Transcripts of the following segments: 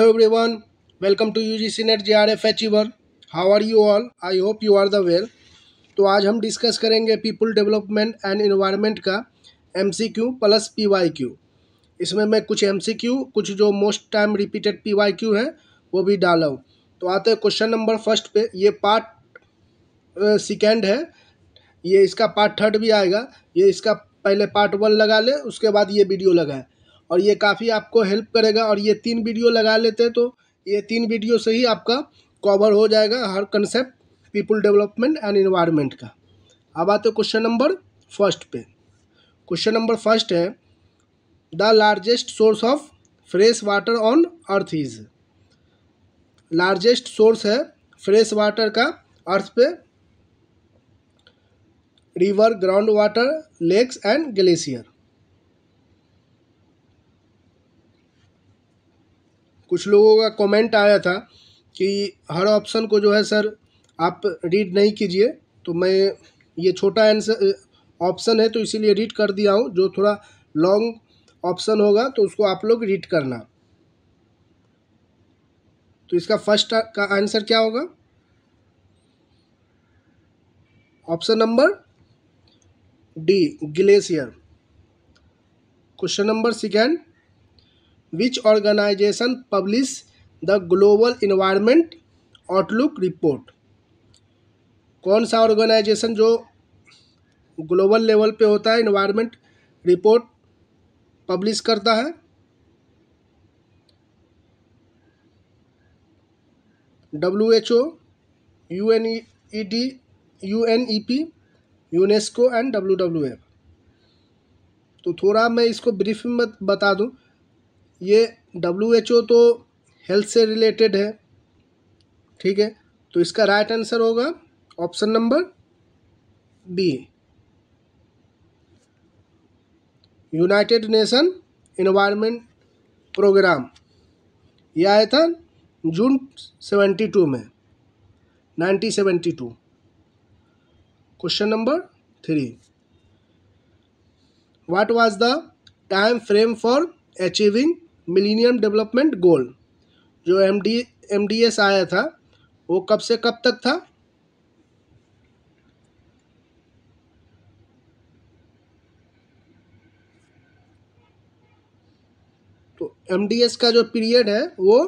Hello everyone, welcome to UGC Net JRF Achiever. How are you all? I hope you are the well. तो आज हम discuss करेंगे people development and environment का MCQ plus PYQ। इसमें मैं कुछ MCQ, कुछ जो मोस्ट टाइम रिपीटेड PYQ है वो भी डाला हूँ। तो आते हैं क्वेश्चन नंबर फर्स्ट पे। ये पार्ट सेकेंड है, ये इसका पार्ट थर्ड भी आएगा। ये इसका पहले पार्ट 1 लगा ले, उसके बाद ये वीडियो लगाए, और ये काफ़ी आपको हेल्प करेगा। और ये 3 वीडियो लगा लेते हैं तो ये 3 वीडियो से ही आपका कवर हो जाएगा हर concept people development and environment का। अब आते हैं क्वेश्चन नंबर फर्स्ट पे। क्वेश्चन नंबर फर्स्ट है, the largest source of fresh water on earth is. Largest source है फ्रेश वाटर का अर्थ पे river, ground water, lakes and glacier. कुछ लोगों का कमेंट आया था कि हर ऑप्शन को जो है सर आप रीड नहीं कीजिए, तो मैं ये छोटा आंसर ऑप्शन है तो इसीलिए रीड कर दिया हूँ। जो थोड़ा लॉन्ग ऑप्शन होगा तो उसको आप लोग रीड करना। तो इसका फर्स्ट का आंसर क्या होगा? Option number D, glacier. Question number second, which organisation publish the global environment outlook report. कौन सा ऑर्गेनाइजेशन जो ग्लोबल लेवल पे होता है इन्वायरमेंट रिपोर्ट पब्लिश करता है? WHO, UNEP, UNESCO and WWF। तो थोड़ा मैं इसको ब्रीफ में बता दूं। ये WHO तो हेल्थ से रिलेटेड है, ठीक है। तो इसका राइट आंसर होगा option number B, United Nation Environment Programme. यह आया था जून 72 में, 1972। Question number 3, what was the time frame for achieving millennium development goal. जो MDS आया था वो कब से कब तक था? तो MDS का जो पीरियड है वो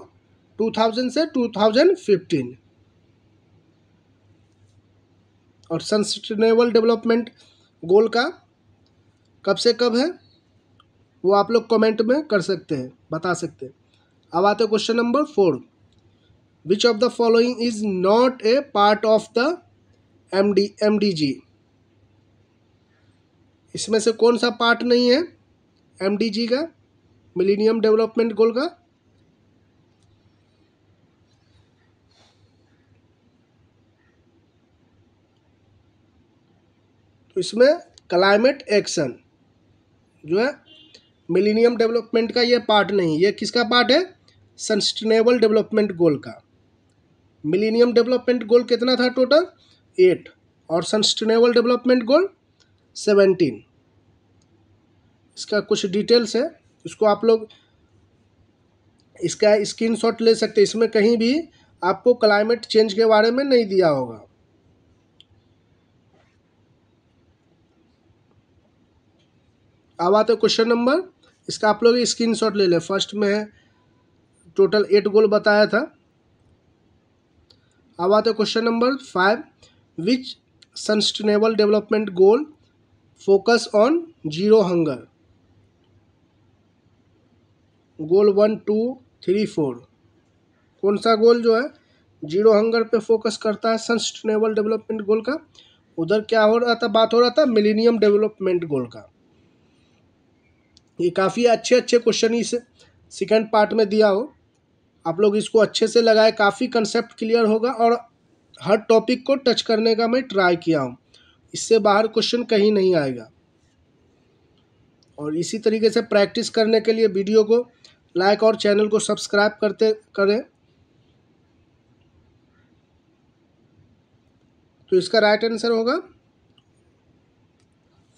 2000 से 2015। और सस्टेनेबल डेवलपमेंट गोल का कब से कब है वो आप लोग कमेंट में कर सकते हैं, बता सकते हैं। अब आते हैं question number 4, which of the following is not a part of the MDG। इसमें से कौन सा पार्ट नहीं है MDG का, मिलेनियम डेवलपमेंट गोल का? तो इसमें क्लाइमेट एक्शन जो है मिलेनियम डेवलपमेंट का ये पार्ट नहीं। ये किसका पार्ट है? सस्टेनेबल डेवलपमेंट गोल का। मिलेनियम डेवलपमेंट गोल कितना था टोटल? 8, और सस्टेनेबल डेवलपमेंट गोल 17। इसका कुछ डिटेल्स है, इसको आप लोग इसका स्क्रीनशॉट ले सकते हैं। इसमें कहीं भी आपको क्लाइमेट चेंज के बारे में नहीं दिया होगा। अब आते क्वेश्चन नंबर, इसका आप लोग स्क्रीनशॉट ले लें। फर्स्ट में है टोटल 8 गोल बताया था। अब आते question number 5, which sustainable development goal focus on zero hunger. गोल 1, 2, 3, 4। कौन सा गोल जो है जीरो हंगर पे फोकस करता है सस्टेनेबल डेवलपमेंट गोल का? उधर क्या हो रहा था, बात हो रहा था मिलेनियम डेवलपमेंट गोल का। ये काफ़ी अच्छे अच्छे क्वेश्चन इस सेकंड पार्ट में दिया हो, आप लोग इसको अच्छे से लगाए, काफ़ी कंसेप्ट क्लियर होगा। और हर टॉपिक को टच करने का मैं ट्राई किया हूँ, इससे बाहर क्वेश्चन कहीं नहीं आएगा। और इसी तरीके से प्रैक्टिस करने के लिए वीडियो को लाइक और चैनल को सब्सक्राइब करते करें। तो इसका राइट आंसर होगा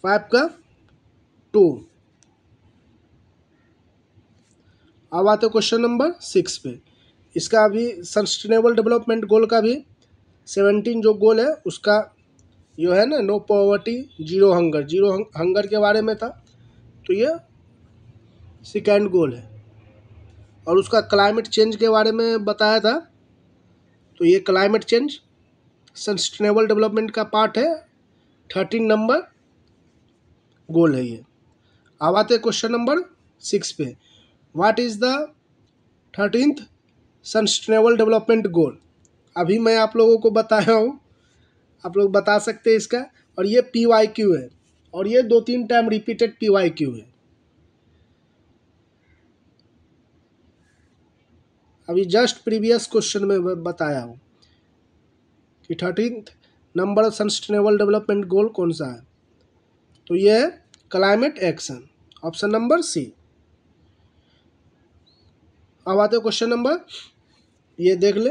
5 का 2। अब आते क्वेश्चन नंबर 6 पे। इसका अभी सस्टेनेबल डेवलपमेंट गोल का भी 17 जो गोल है उसका जो है ना, no poverty zero hunger, zero hunger के बारे में था, तो ये सेकेंड गोल है। और उसका क्लाइमेट चेंज के बारे में बताया था, तो ये क्लाइमेट चेंज सस्टेनेबल डेवलपमेंट का पार्ट है, 13 नंबर गोल है ये। अब आते क्वेश्चन नंबर 6 पे। What is the 13th sustainable development गोल? अभी मैं आप लोगों को बताया हूँ, आप लोग बता सकते हैं इसका। और ये PYQ है, और ये 2-3 टाइम रिपीटेड PYQ है। अभी जस्ट प्रीवियस क्वेश्चन में बताया हूँ कि 13th number sustainable development goal कौन सा है, तो ये है climate action, option number C. अब आते क्वेश्चन नंबर, ये देख ले,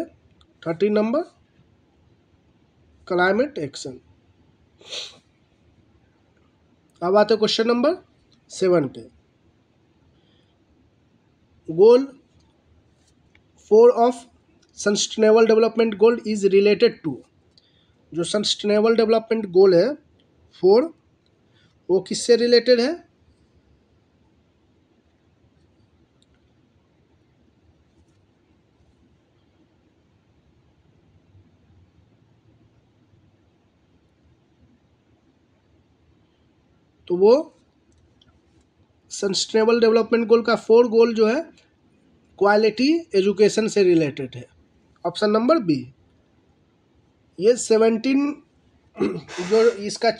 13 नंबर क्लाइमेट एक्शन। अब आते क्वेश्चन नंबर 7 पे। Goal 4 of sustainable development goal is related to. जो सस्टेनेबल डेवलपमेंट गोल है 4, वो किससे रिलेटेड है? तो वो सस्टेनेबल डेवलपमेंट गोल का 4 गोल जो है क्वालिटी एजुकेशन से रिलेटेड है, ऑप्शन नंबर बी। ये 17 जो इसका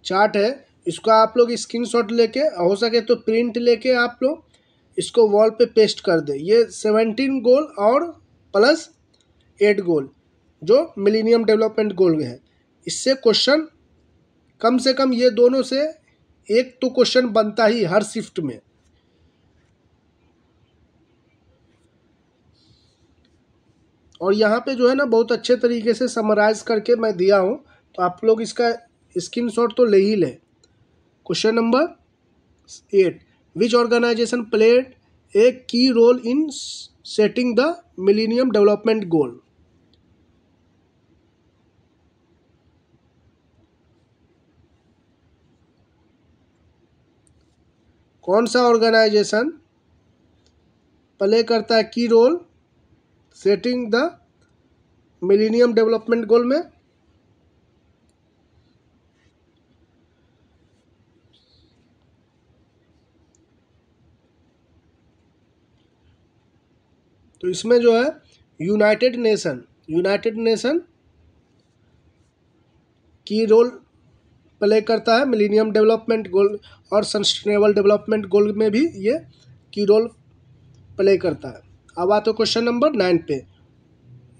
चार्ट है, इसका आप लोग स्क्रीनशॉट लेके, हो सके तो प्रिंट लेके आप लोग इसको वॉल पे पेस्ट कर दे। ये 17 गोल और प्लस 8 गोल जो मिलेनियम डेवलपमेंट गोल है, इससे क्वेश्चन कम से कम ये दोनों से एक तो क्वेश्चन बनता ही हर शिफ्ट में। और यहाँ पे जो है ना, बहुत अच्छे तरीके से समराइज करके मैं दिया हूँ, तो आप लोग इसका स्क्रीनशॉट तो ले ही ले। Question number 8, which organisation played a key role in setting the millennium development goal? कौन सा ऑर्गेनाइजेशन प्ले करता है key role setting the millennium development goal में? तो इसमें जो है United Nation key role play करता है मिलेनियम डेवलपमेंट गोल, और सस्टेनेबल डेवलपमेंट गोल में भी ये की रोल प्ले करता है। अब आते क्वेश्चन नंबर 9 पे।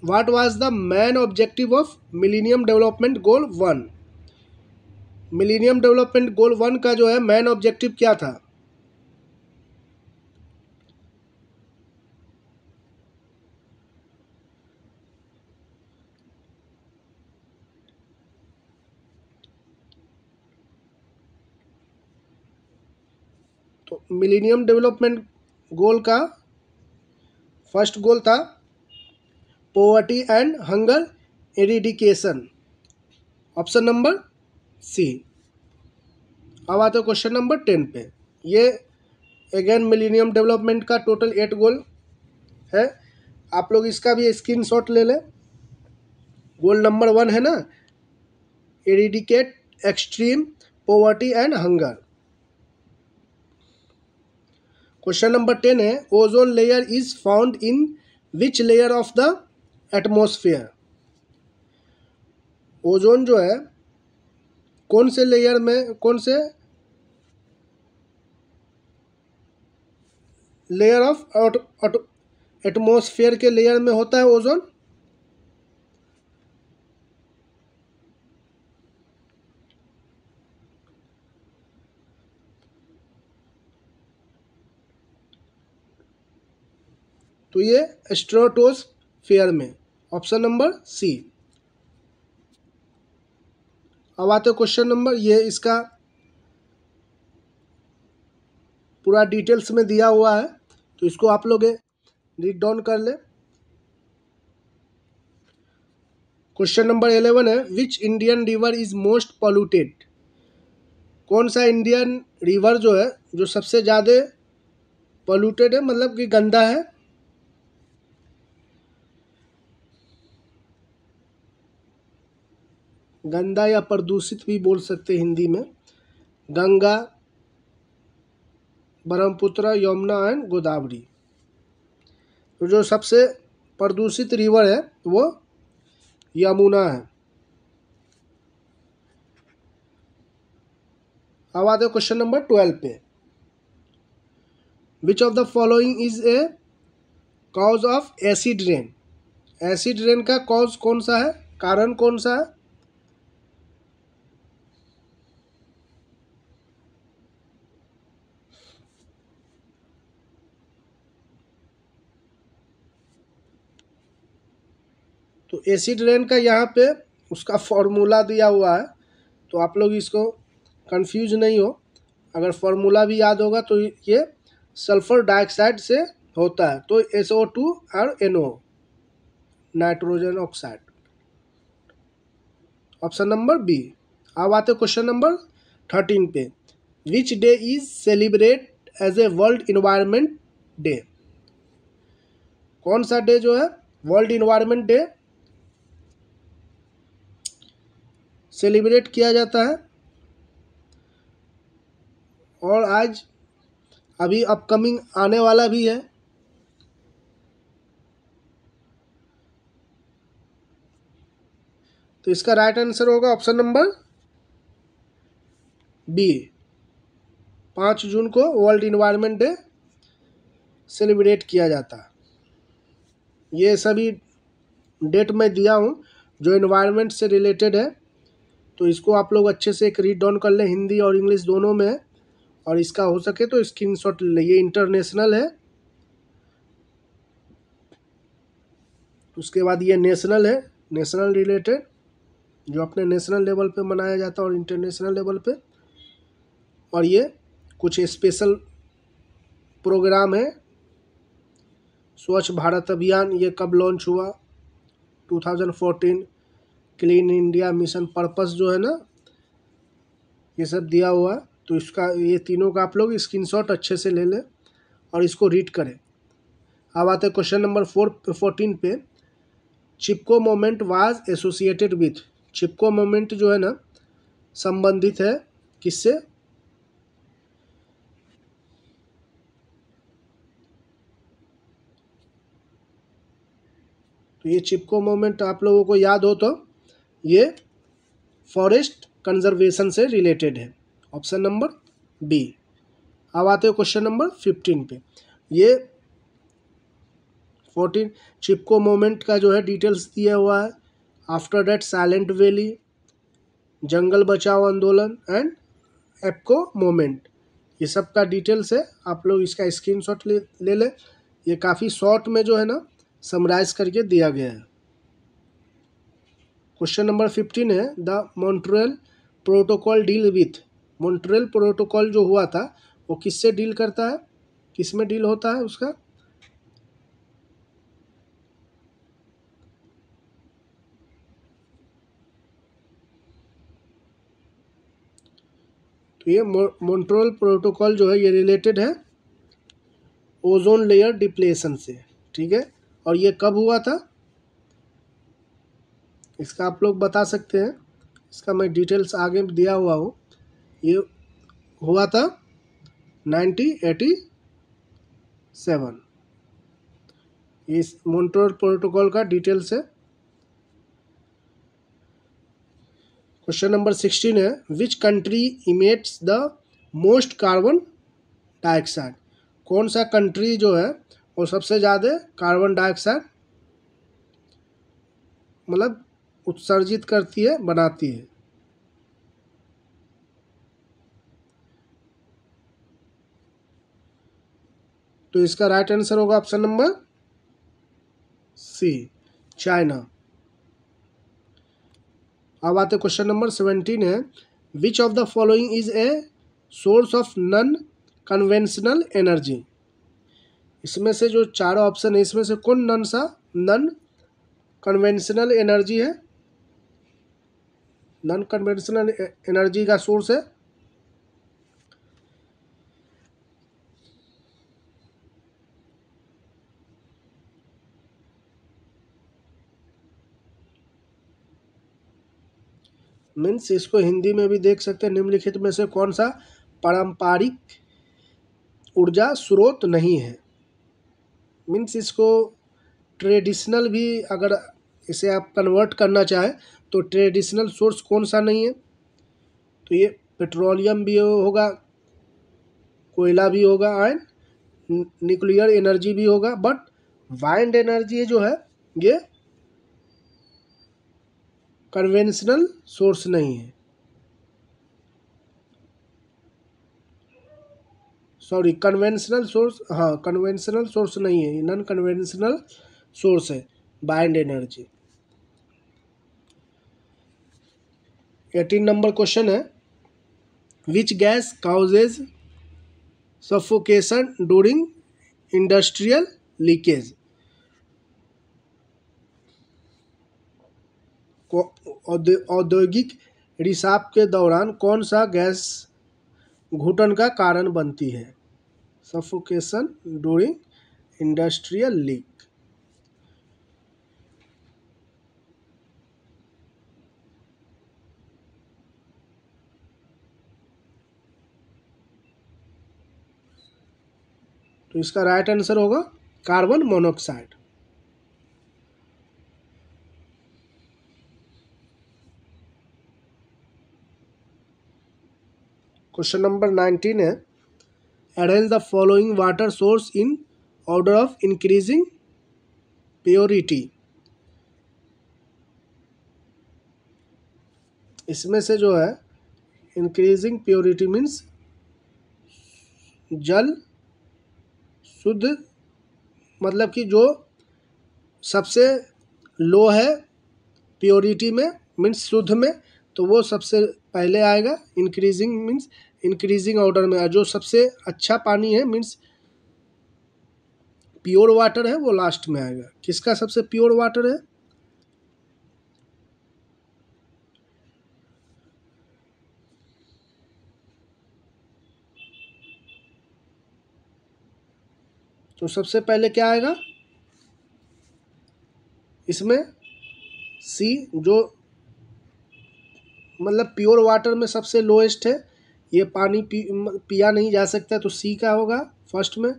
What was the main objective of millennium development goal 1? Millennium development गोल 1 का जो है मेन ऑब्जेक्टिव क्या था? तो मिलेनियम डेवलपमेंट गोल का फर्स्ट गोल था poverty and hunger eradication, option number C. अब आते क्वेश्चन नंबर 10 पे। ये अगेन मिलेनियम डेवलपमेंट का टोटल 8 गोल है, आप लोग इसका भी स्क्रीनशॉट ले लें। गोल नंबर 1 है ना, eradicate extreme poverty and hunger. Question number 10 है, ozone layer is found in which layer of the atmosphere? Ozone जो है कौन से लेयर में, कौन से लेयर ऑफ एटमोसफियर के लेयर में होता है ओजोन? तो ये स्ट्रेटोस्फियर में, ऑप्शन नंबर सी। अब आते क्वेश्चन नंबर, ये इसका पूरा डिटेल्स में दिया हुआ है, तो इसको आप लोग रीड डाउन कर ले। क्वेश्चन नंबर 11 है, which Indian river is most polluted? कौन सा इंडियन रिवर जो है जो सबसे ज़्यादा पॉल्यूटेड है, मतलब कि गंदा है? गंदा या प्रदूषित भी बोल सकते हिंदी में। गंगा, ब्रह्मपुत्र, यमुना एंड गोदावरी। तो जो सबसे प्रदूषित रिवर है वो यमुना है। अब आते क्वेश्चन नंबर 12 पे। Which of the following is a cause of acid rain? Acid rain का कॉज कौन सा है, कारण कौन सा है? तो एसिड रेन का यहाँ पे उसका फॉर्मूला दिया हुआ है, तो आप लोग इसको कंफ्यूज नहीं हो। अगर फॉर्मूला भी याद होगा तो ये सल्फर डाइऑक्साइड से होता है, तो SO2 और NO, nitrogen oxide. Option number B. अब आते क्वेश्चन नंबर 13 पे। Which day is celebrate as a world environment day? कौन सा डे जो है वर्ल्ड इन्वायरमेंट डे सेलिब्रेट किया जाता है? और आज अभी अपकमिंग आने वाला भी है। तो इसका राइट आंसर होगा ऑप्शन नंबर बी। 5 जून को वर्ल्ड इन्वायरमेंट डे सेलिब्रेट किया जाता है। ये सभी डेट मैं दिया हूँ जो इन्वायरमेंट से रिलेटेड है, तो इसको आप लोग अच्छे से एक रीड डाउन कर लें, हिंदी और इंग्लिश दोनों में है। और इसका हो सके तो स्क्रीनशॉट ले। ये इंटरनेशनल है, उसके बाद ये नेशनल है, नेशनल रिलेटेड जो अपने नेशनल लेवल पे मनाया जाता है और इंटरनेशनल लेवल पे। और ये कुछ स्पेशल प्रोग्राम है। स्वच्छ भारत अभियान ये कब लॉन्च हुआ? 2014। क्लीन इंडिया मिशन पर्पस जो है ना, ये सब दिया हुआ है। तो इसका ये तीनों का आप लोग स्क्रीनशॉट अच्छे से ले लें और इसको रीड करें। अब आते हैं क्वेश्चन नंबर 14 पे। Chipko movement was associated with? Chipko movement जो है ना संबंधित है किससे? तो ये चिपको मोमेंट आप लोगों को याद हो तो ये फॉरेस्ट कंजर्वेशन से रिलेटेड है। Option number B. अब आते हैं क्वेश्चन नंबर 15 पे। ये 14 चिपको मोमेंट का जो है डिटेल्स दिया हुआ है। आफ्टर दैट साइलेंट वैली, जंगल बचाओ आंदोलन एंड एप्को मोमेंट, ये सब का डिटेल्स है। आप लोग इसका स्क्रीनशॉट ले लें। ये काफ़ी शॉर्ट में जो है ना समराइज करके दिया गया है। क्वेश्चन नंबर 15 है, the Montreal protocol deal with? Montreal protocol जो हुआ था वो किससे डील करता है, किस में डील होता है उसका? तो ये मॉन्ट्रियल प्रोटोकॉल जो है ये रिलेटेड है ओजोन लेयर डिप्लेशन से, ठीक है। और ये कब हुआ था इसका आप लोग बता सकते हैं, इसका मैं डिटेल्स आगे दिया हुआ हूँ। ये हुआ था 1987। इस मॉन्ट्रियल प्रोटोकॉल का डिटेल्स है। क्वेश्चन नंबर 16 है, which country emits the most carbon dioxide? कौन सा कंट्री जो है वो सबसे ज़्यादा कार्बन डाइऑक्साइड मतलब उत्सर्जित करती है, बनाती है? तो इसका राइट आंसर होगा ऑप्शन नंबर सी, चाइना। अब आते क्वेश्चन नंबर 17 है, which of the following is a source of non conventional energy? इसमें से जो चार ऑप्शन है इसमें से कौन नॉन कन्वेंशनल एनर्जी है, नॉन कन्वेंशनल एनर्जी का सोर्स है? मीन्स इसको हिंदी में भी देख सकते हैं, निम्नलिखित में से कौन सा पारंपरिक ऊर्जा स्रोत नहीं है? मीन्स इसको ट्रेडिशनल भी अगर इसे आप कन्वर्ट करना चाहें तो ट्रेडिशनल सोर्स कौन सा नहीं है? तो ये पेट्रोलियम भी होगा, कोयला भी होगा एंड न्यूक्लियर एनर्जी भी होगा, बट वाइंड एनर्जी जो है ये कन्वेंशनल सोर्स नहीं है, सॉरी कन्वेंशनल सोर्स, हाँ कन्वेंशनल सोर्स नहीं है, नॉन कन्वेंशनल सोर्स है बाइंड एनर्जी। 18 नंबर क्वेश्चन है, which gas causes suffocation during industrial leakage? औद्योगिक रिसाव के दौरान कौन सा गैस घुटन का कारण बनती है? Suffocation during industrial leak. तो इसका राइट आंसर होगा कार्बन मोनोऑक्साइड। क्वेश्चन नंबर 19 है, arrange the following water source in order of increasing purity. इसमें से जो है इंक्रीजिंग प्योरिटी मीन्स जल शुद्ध, मतलब कि जो सबसे लो है प्योरिटी में मीन्स शुद्ध में, तो वो सबसे पहले आएगा। इंक्रीजिंग मीन्स इंक्रीजिंग ऑर्डर में, जो सबसे अच्छा पानी है मीन्स प्योर वाटर है वो लास्ट में आएगा। किसका सबसे प्योर वाटर है? तो सबसे पहले क्या आएगा इसमें? सी, जो मतलब प्योर वाटर में सबसे लोएस्ट है, ये पानी पिया नहीं जा सकता, तो सी का होगा फर्स्ट में।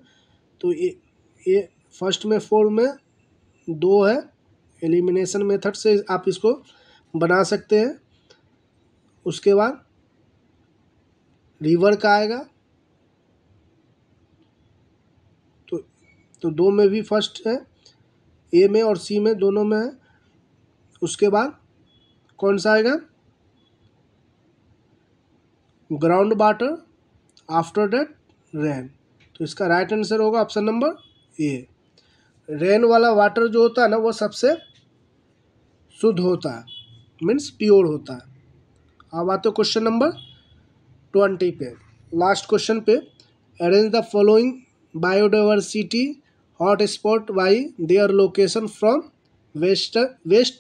तो ये फर्स्ट में 4 में 2 है, एलिमिनेशन मेथड से आप इसको बना सकते हैं। उसके बाद रिवर का आएगा, तो 2 में भी फर्स्ट है, ए में और सी में दोनों में है। उसके बाद कौन सा आएगा? Ground water, after that rain. तो इसका राइट आंसर होगा ऑप्शन नंबर ए। रेन वाला वाटर जो होता है ना वो सबसे शुद्ध होता है, मीन्स प्योर होता है। अब आते क्वेश्चन नंबर 20 पे, लास्ट क्वेश्चन पे, arrange the following biodiversity hot spot by their location from west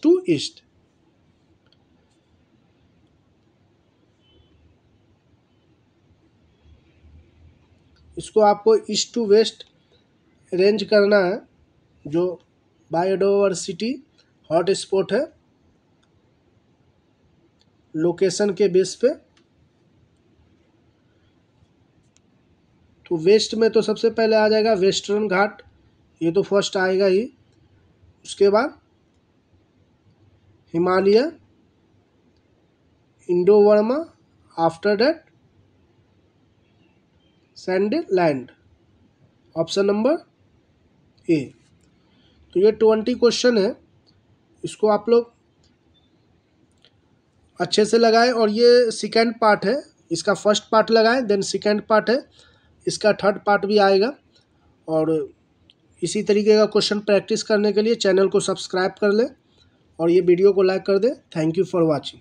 to east. इसको आपको ईस्ट टू वेस्ट अरेंज करना है, जो बायोडाइवर्सिटी हॉट स्पॉट है लोकेशन के बेस पे। तो वेस्ट में तो सबसे पहले आ जाएगा वेस्टर्न घाट, ये तो फर्स्ट आएगा ही। उसके बाद Himalaya, Indo Burma, after that Sundaland, option number A. तो ये 20 क्वेश्चन है, इसको आप लोग अच्छे से लगाएं। और ये सेकेंड पार्ट है, इसका फर्स्ट पार्ट लगाएं, देन सेकेंड पार्ट है, इसका थर्ड पार्ट भी आएगा। और इसी तरीके का क्वेश्चन प्रैक्टिस करने के लिए चैनल को सब्सक्राइब कर लें और ये वीडियो को लाइक कर दें। Thank you for watching.